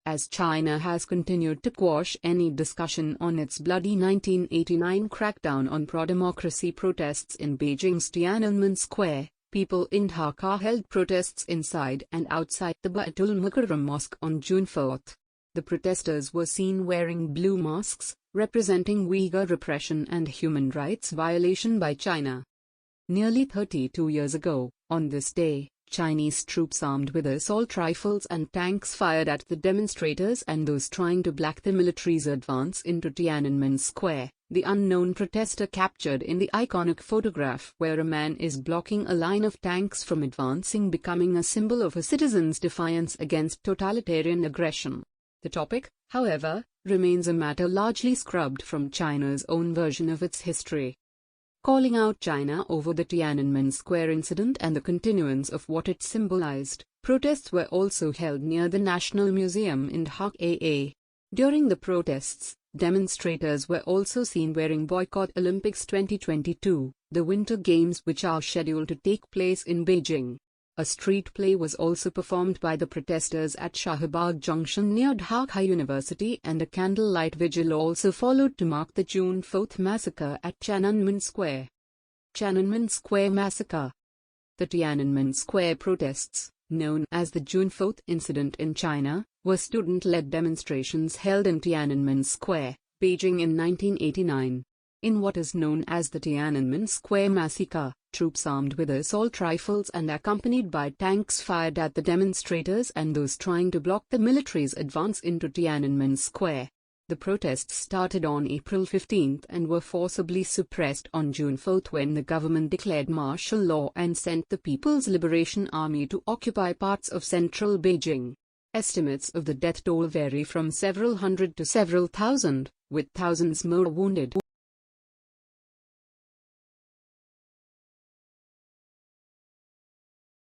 as China has continued to quash any discussion on its bloody 1989 crackdown on pro-democracy protests in Beijing's Tiananmen Square. People in Dhaka held protests inside and outside the Baitul Mukarram Mosque on June 4. The protesters were seen wearing blue masks, representing Uyghur repression and human rights violation by China. Nearly 32 years ago, on this day, Chinese troops armed with assault rifles and tanks fired at the demonstrators and those trying to block the military's advance into Tiananmen Square. The unknown protester captured in the iconic photograph where a man is blocking a line of tanks from advancing, becoming a symbol of a citizen's defiance against totalitarian aggression. The topic, however, remains a matter largely scrubbed from China's own version of its history. Calling out China over the Tiananmen Square incident and the continuance of what it symbolized, protests were also held near the National Museum in Dhaka. During the protests, demonstrators were also seen wearing Boycott Olympics 2022, the Winter Games which are scheduled to take place in Beijing. A street play was also performed by the protesters at Shahbag Junction near Dhaka University, and a candlelight vigil also followed to mark the June 4 massacre at Tiananmen Square. Tiananmen Square Massacre. The Tiananmen Square protests, known as the June 4 incident in China, were student-led demonstrations held in Tiananmen Square, Beijing in 1989. In what is known as the Tiananmen Square Massacre, troops armed with assault rifles and accompanied by tanks fired at the demonstrators and those trying to block the military's advance into Tiananmen Square. The protests started on April 15 and were forcibly suppressed on June 4 when the government declared martial law and sent the People's Liberation Army to occupy parts of central Beijing. Estimates of the death toll vary from several hundred to several thousand, with thousands more wounded.